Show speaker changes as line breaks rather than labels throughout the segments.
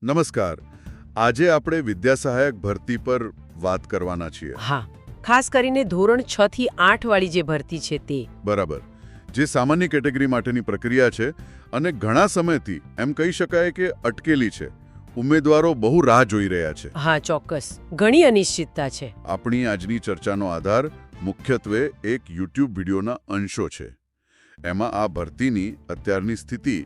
નમસ્કાર. આજે આપણે વિદ્યા સહાયક ભરતી પર વાત કરવાના છીએ.
હા, ખાસ કરીને ધોરણ 6 થી 8 વાળી જે ભરતી છે તે.
બરાબર. જે સામાન્ય કેટેગરી માટેની પ્રક્રિયા છે અને ઘણા સમયથી એમ કહી શકાય કે અટકેલી છે. ઉમેદવારો બહુ રાહ જોઈ રહ્યા છે.
હા, ચોક્કસ. ઘણી અનિશ્ચિતતા છે.
આપણી આજની ચર્ચાનો આધાર મુખ્યત્વે એક યુટ્યુબ વિડીયોના અંશો છે. એમાં આ ભરતીની અત્યારની સ્થિતિ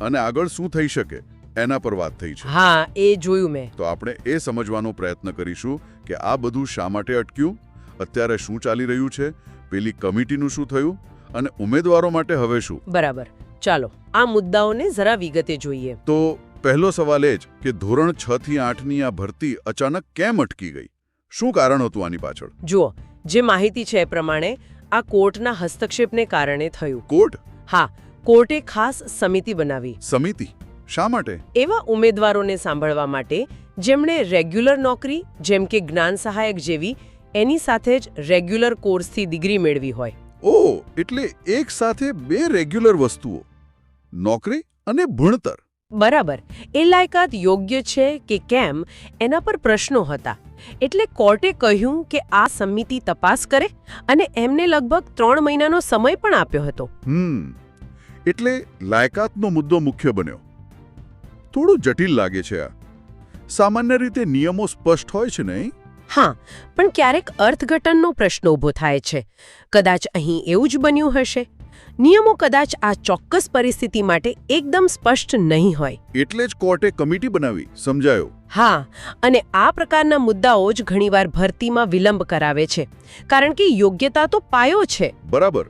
અને આગળ શું થઈ શકે એના પર વાત થઈ છે.
હા, એ જોયું મેં.
તો આપણે એ સમજવાનો પ્રયત્ન કરીશું કે આ બધું શા માટે અટક્યું, અત્યારે શું ચાલી રહ્યું છે, પેલી કમિટીનું શું થયું અને ઉમેદવારો માટે હવે શું.
બરાબર. ચાલો આ મુદ્દાઓને જરા વિગતે જોઈએ.
તો પહેલો સવાલ એ જ કે ધોરણ 6 થી 8ની આ ભરતી અચાનક કેમ અટકી ગઈ? શું કારણ હતું આની પાછળ?
જુઓ, જે માહિતી છે એ પ્રમાણે આ કોર્ટના હસ્તક્ષેપને કારણે થયું.
કોર્ટ?
હા, કોર્ટે ખાસ સમિતિ બનાવી.
સમિતિ? શા માટે?
એવા ઉમેદવારોને સાંભળવા માટે જેમણે રેગ્યુલર નોકરી જેમ કે જ્ઞાન સહાયક જેવી એની સાથે જ રેગ્યુલર કોર્સથી ડિગ્રી મેળવી હોય.
ઓહ, એટલે એક સાથે બે રેગ્યુલર વસ્તુઓ, નોકરી અને ભણતર.
બરાબર. એ લાયકાત યોગ્ય છે કે કેમ એના પર પ્રશ્નો હતા. એટલે કોર્ટે કહ્યું કે આ સમિતિ તપાસ કરે અને એમને લગભગ 3 મહિનાનો સમય પણ આપ્યો હતો.
એટલે લાયકાતનો મુદ્દો મુખ્ય બન્યો. થોડું જટિલ લાગે છે આ. સામાન્ય રીતે નિયમો સ્પષ્ટ હોય છે નહીં?
હા, પણ ક્યારેક અર્થઘટનનો પ્રશ્ન ઊભો થાય છે. કદાચ અહીં એવું જ બન્યું હશે. નિયમો કદાચ આ ચોક્કસ પરિસ્થિતિ માટે એકદમ સ્પષ્ટ નહીં હોય.
એટલે જ કોર્ટે કમિટી બનાવી. સમજાયો?
હા, અને આ પ્રકારના મુદ્દાઓ જ ઘણીવાર ભરતીમાં વિલંબ કરાવે છે, કારણ કે યોગ્યતા તો પાયો છે.
બરાબર.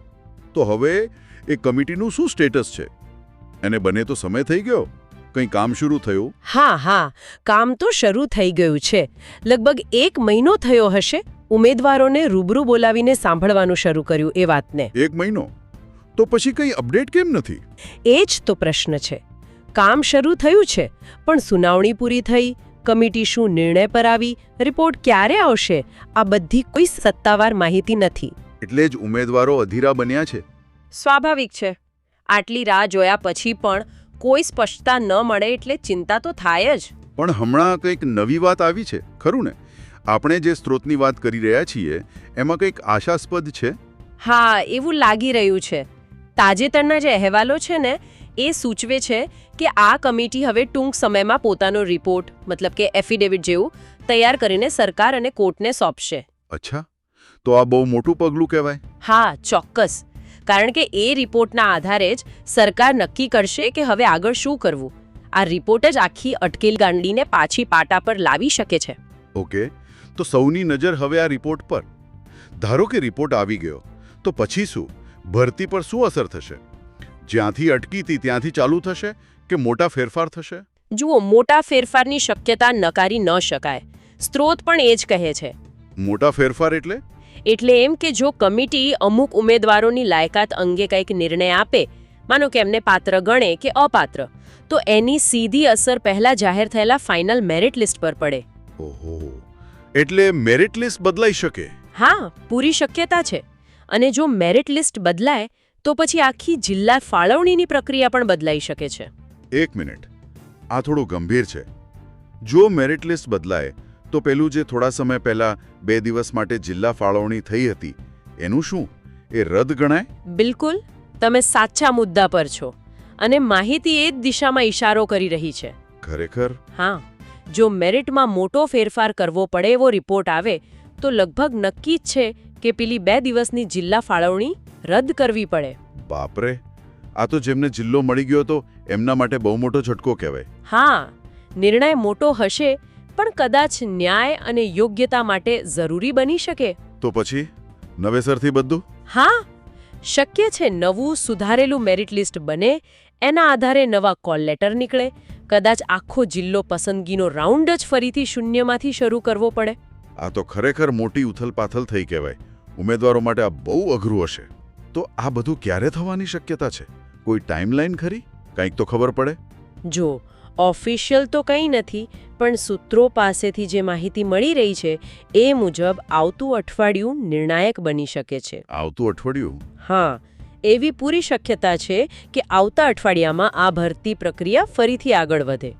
તો હવે એ કમિટીનું શું સ્ટેટસ છે? એને બને તો સમય થઈ ગયો? કંઈ કામ શરૂ થયું?
હા, કામ તો શરૂ થઈ ગયું છે. લગભગ 1 મહિનો થયો હશે ઉમેદવારોને રૂબરૂ બોલાવીને સાંભળવાનું શરૂ કર્યું એ વાતને.
1 મહિનો? તો પછી કંઈ અપડેટ કેમ નથી?
એ જ તો પ્રશ્ન છે. કામ શરૂ થયું છે, પણ સુનાવણી પૂરી થઈ, કમિટી શું નિર્ણય પર આવી, રિપોર્ટ ક્યારે આવશે, આ બધી કોઈ સત્તાવાર માહિતી નથી.
એટલે જ ઉમેદવારો અધીરા બન્યા છે.
સ્વાભાવિક છે. આટલી રાહ જોયા પછી પણ કોઈ સ્પષ્ટતા ન મળે એટલે ચિંતા તો થાય જ.
પણ હમણાં કંઈક નવી વાત આવી છે, ખરું ને? આપણે જે સ્ત્રોતની વાત કરી રહ્યા છીએ એમાં કંઈક આશાસ્પદ છે.
હા, એવું લાગી રહ્યું છે. તાજેતરના જે અહેવાલો છે ને એ સૂચવે છે કે આ કમિટી હવે ટૂંક સમયમાં પોતાનો રિપોર્ટ મતલબ કે એફિડેવિટ જેવું તૈયાર કરીને સરકાર અને કોર્ટને સોંપશે.
અચ્છા, તો આ બહુ મોટું પગલું કહેવાય.
હા, ચોક્કસ. કારણ કે એ રિપોર્ટના આધારે જ સરકાર નક્કી કરશે કે હવે આગળ શું કરવું. આ રિપોર્ટ જ આખી અટકેલ ગાંડીને પાછી પાટા પર લાવી શકે છે.
ઓકે, તો સૌની નજર હવે આ રિપોર્ટ પર. ધારો કે રિપોર્ટ આવી ગયો, તો પછી શું? ભરતી પર શું અસર થશે? જ્યાંથી અટકી હતી ત્યાંથી ચાલુ થશે કે મોટા ફેરફાર થશે?
જુઓ, મોટા ફેરફારની શક્યતા નકારી ન શકાય. સ્ત્રોત પણ એ જ કહે છે.
મોટા ફેરફાર એટલે?
એટલે એમ કે જો કમિટી અમુક ઉમેદવારોની લાયકાત અંગે કંઈક નિર્ણય આપે, માનો કે એમને પાત્ર ગણે કે અપાત્ર, તો એની સીધી અસર પહેલા જાહેર થયેલા ફાઇનલ મેરિટ લિસ્ટ પર પડે.
ઓહો, એટલે મેરિટ લિસ્ટ બદલાઈ શકે?
હા, પૂરી શક્યતા છે. અને જો મેરિટ લિસ્ટ બદલાય તો પછી આખી જિલ્લા ફાળવણીની પ્રક્રિયા પણ બદલાઈ શકે છે.
1 મિનિટ, આ થોડું ગંભીર છે. જો મેરિટ લિસ્ટ બદલાય તો પેલું જે થોડા સમય પહેલા 2 દિવસ માટે જિલ્લા ફાળવણી થઈ હતી એનું શું? એ રદ ગણાય?
બિલકુલ, તમે સાચા મુદ્દા પર છો. અને માહિતી એ જ દિશામાં ઇશારો કરી રહી છે.
ખરેખર?
હા, જો મેરિટમાં મોટો ફેરફાર કરવો પડે એવો રિપોર્ટ આવે તો લગભગ નક્કી જ છે કે પેલી 2 દિવસની જિલ્લા ફાળવણી રદ કરવી પડે.
બાપરે, આ તો જેમને જિલ્લો મળી ગયો તો એમના માટે બહુ મોટો ઝટકો કહેવાય.
હા, નિર્ણય મોટો હશે પણ કદાચ ન્યાય અને યોગ્યતા માટે જરૂરી બની શકે.
તો પછી નવેસરથી બધું?
હા, શક્ય છે. નવું સુધારેલું મેરિટ લિસ્ટ બને, એના આધારે નવા કોલ લેટર નીકળે, કદાચ આખો જિલ્લો પસંદગીનો રાઉન્ડ જ ફરીથી શૂન્યમાંથી શરૂ કરવો પડે.
આ તો ખરેખર મોટી ઉથલપાથલ થઈ કહેવાય. ઉમેદવારો માટે આ બહુ અઘરું હશે. તો આ બધું ક્યારે થવાની શક્યતા છે? કોઈ ટાઈમલાઈન ખરી? કંઈક તો ખબર પડે?
જો, ઓફિશિયલ તો કંઈ નથી, પણ સૂત્રો પાસેથી જે માહિતી મળી રહી છે એ મુજબ આવતું અઠવાડિયું નિર્ણાયક બની શકે છે.
આવતું અઠવાડિયું?
હા, એવી પૂરી શક્યતા છે કે આવતા અઠવાડિયામાં આ ભરતી પ્રક્રિયા ફરીથી આગળ વધે.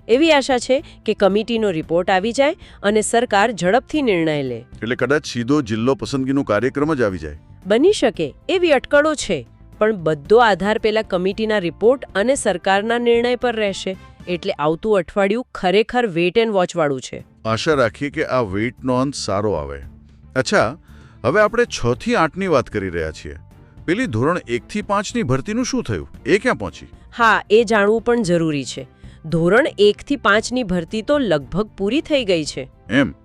એવી આશા છે કે કમિટીનો રિપોર્ટ આવી જાય અને સરકાર ઝડપથી નિર્ણય લે.
એટલે કદાચ સીધો જિલ્લો પસંદગીનો કાર્યક્રમ જ આવી જાય.
બની શકે એવી અટકળો છે, પણ બધો આધાર પેલા કમિટીના રિપોર્ટ અને સરકારના નિર્ણય પર રહેશે. એટલે આવતું અઠવાડિયું ખરેખર વેઇટ એન્ડ વોચ વાળું છે.
આશા રાખીએ કે આ વેઇટનો અંત સારો આવે. અચ્છા, હવે આપણે 6 થી 8ની વાત કરી રહ્યા છીએ. પેલી ધોરણ 1 થી 5ની ભરતીનું શું થયું? એ ક્યાં પહોંચી?
હા, એ જાણવું પણ જરૂરી છે. ધોરણ 1 થી 5ની ભરતી તો લગભગ પૂરી થઈ ગઈ છે.
એમ?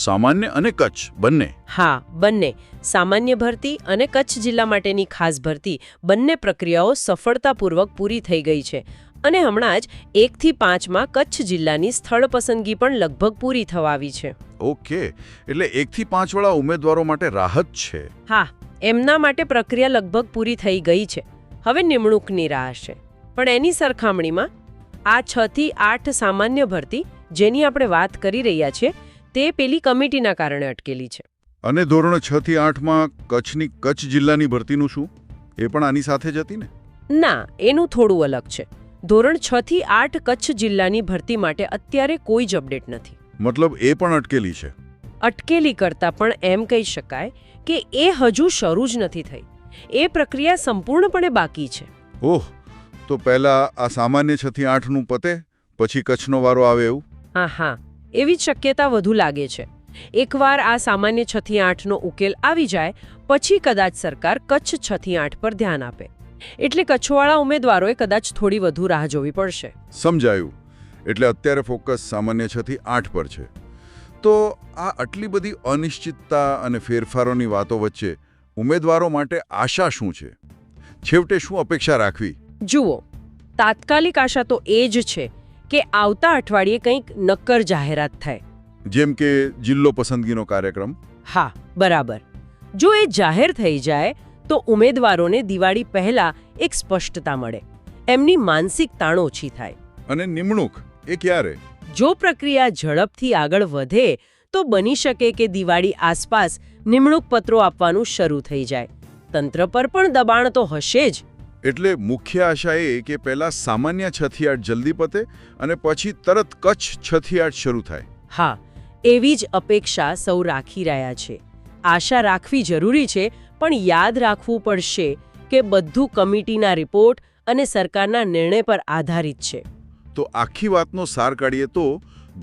સામાન્ય અને કચ્છ બંને?
હા, બંને. સામાન્ય ભરતી અને કચ્છ જિલ્લા માટેની ખાસ ભરતી બંને પ્રક્રિયાઓ સફળતાપૂર્વક પૂરી થઈ ગઈ છે. અને હમણાં જ 1 થી 5માં કચ્છ જિલ્લાની સ્થળ પસંદગી પણ લગભગ પૂરી થવા આવી છે.
ઓકે, એટલે 1 થી 5 વાળા ઉમેદવારો માટે રાહત છે.
હા, એમના માટે પ્રક્રિયા લગભગ પૂરી થઈ ગઈ છે. હવે નિમણૂકની રાહ છે. પણ એની સરખામણીમાં આ 6 થી 8 સામાન્ય ભરતી જેની આપણે વાત કરી રહ્યા છીએ તે પેલી કમિટીના કારણે અટકેલી છે.
અને ધોરણ 6 થી 8માં કચ્છ જિલ્લાની ભરતીનું શું? એ પણ આની સાથે જ હતી ને?
ના, એનું થોડું અલગ છે. ધોરણ 6 થી 8 કચ્છ જિલ્લાની ભરતી માટે અત્યારે કોઈ જ અપડેટ નથી.
મતલબ એ પણ અટકેલી છે?
અટકેલી કરતાં પણ એમ કહી શકાય કે એ હજુ શરૂ જ નથી થઈ. એ પ્રક્રિયા સંપૂર્ણપણે બાકી છે.
ઓહ, તો પહેલા આ સામાન્ય 6 થી 8નું પતે પછી કચ્છનો વારો આવે એવું?
હા, એવી જ શક્યતા વધુ લાગે છે. એકવાર આ સામાન્ય 6 થી 8નો ઉકેલ આવી જાય પછી કદાચ સરકાર કચ્છ 6 થી 8 પર ધ્યાન આપે. એટલે કચ્છવાળા ઉમેદવારોએ કદાચ થોડી વધુ રાહ જોવી પડશે.
સમજાયું. એટલે અત્યારે ફોકસ સામાન્ય 6 થી 8 પર છે. તો આ આટલી બધી અનિશ્ચિતતા અને ફેરફારોની વાતો વચ્ચે ઉમેદવારો માટે આશા શું છે? છેવટે શું અપેક્ષા રાખવી?
જુઓ, તાત્કાલિક આશા તો એ જ છે કે આવતા અઠવાડિયે કંઈક નક્કર જાહેરાત થાય.
જેમ કે જિલ્લો પસંદગીનો કાર્યક્રમ?
હા, બરાબર. જો એ જાહેર થઈ જાય તો ઉમેદવારોને દિવાળી પહેલા એક સ્પષ્ટતા મળે. એમની માનસિક તાણ ઓછી થાય.
અને નિમણૂક એ ક્યારે?
જો પ્રક્રિયા ઝડપથી આગળ વધે તો બની શકે કે દિવાળી આસપાસ નિમણૂક પત્રો આપવાનું શરૂ થઈ જાય. તંત્ર પર પણ દબાણ તો હશે જ.
એટલે મુખ્ય આશા એ કે પહેલા સામાન્ય 6 થી 8 જલ્દી પતે અને પછી તરત કચ્છ 6 થી 8 શરૂ થાય.
હા, એવી જ અપેક્ષા સૌ રાખી રહ્યા છે. આશા રાખવી જરૂરી છે, પણ યાદ રાખવું પડશે કે બધું કમિટીના રિપોર્ટ અને સરકારના નિર્ણય પર આધારિત છે.
તો આખી વાતનો સાર કાઢીએ તો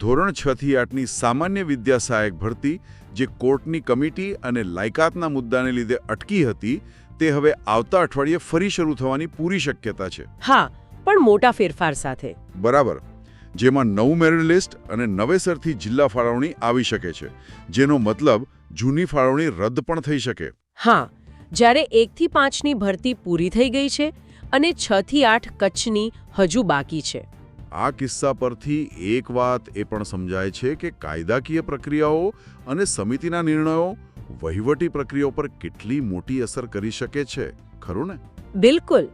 ધોરણ 6 થી 8ની સામાન્ય વિદ્યા સહાયક ભરતી જે કોર્ટની કમિટી અને લાયકાતના મુદ્દાને લીધે અટકી હતી તે હવે આવતા અઠવાડિયે ફરી શરૂ થવાની પૂરી શક્યતા છે.
હા, પણ મોટા ફેરફાર સાથે.
બરાબર. જેમાં નવું મેરિટ લિસ્ટ અને નવેસરથી જિલ્લા ફાળવણી આવી શકે છે, જેનો મતલબ જૂની ફાળવણી રદ પણ થઈ શકે.
હા, જ્યારે 1 થી 5ની ભરતી પૂરી થઈ ગઈ છે અને 6 થી 8 કચ્છની હજુ બાકી છે.
આ કિસ્સા પરથી એક વાત એ પણ સમજાય છે કે કાયદાકીય પ્રક્રિયાઓ અને સમિતિના નિર્ણયો વહીવટી પ્રક્રિયાઓ પર કેટલી મોટી અસર કરી શકે છે, ખરું ને?
બિલકુલ.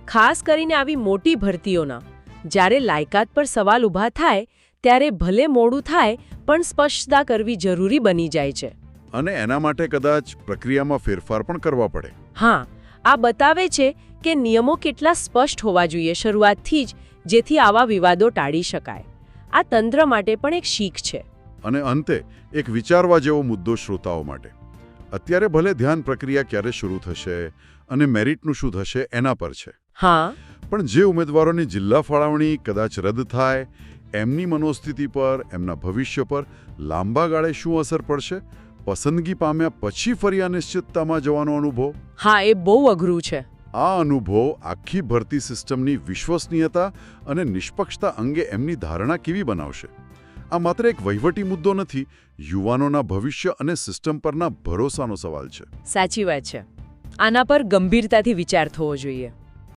ખાસ કરીને આવી મોટી ભરતીઓના જ્યારે લાયકાત પર સવાલ ઊભા થાય ત્યારે ભલે મોડું થાય પણ સ્પષ્ટતા કરવી જરૂરી બની જાય છે.
અને એના માટે કદાચ પ્રક્રિયામાં ફેરફાર પણ કરવા પડે.
હા, આ બતાવે છે કે નિયમો કેટલા સ્પષ્ટ હોવા જોઈએ શરૂઆતથી જ, જેથી આવા વિવાદો ટાળી શકાય. આ તંત્ર માટે પણ એક શીખ છે.
અને અંતે એક વિચારવા જેવો મુદ્દો શ્રોતાઓ માટે. અત્યારે ભલે ધ્યાન પ્રક્રિયા ક્યારે શરૂ થશે અને મેરિટનું શું થશે એના પર છે.
હા,
પણ જે ઉમેદવારોની જિલ્લા ફાળવણી કદાચ રદ થાય એમની મનોસ્થિતિ પર, એમના ભવિષ્ય પર લાંબા ગાળે શું અસર પડશે? પસંદગી પામ્યા પછી ફરી અનિશ્ચિતતામાં જવાનો અનુભવ?
હા, એ બહુ અઘરું છે.
આ અનુભવ આખી ભરતી સિસ્ટમની વિશ્વસનીયતા અને નિષ્પક્ષતા અંગે એમની ધારણા કેવી બનાવશે? આ માત્ર એક વહીવટી મુદ્દો નથી, યુવાનોના ભવિષ્ય અને સિસ્ટમ પરના ભરોસાનો સવાલ છે.
સાચી વાત છે. આના પર ગંભીરતાથી વિચાર થવો જોઈએ.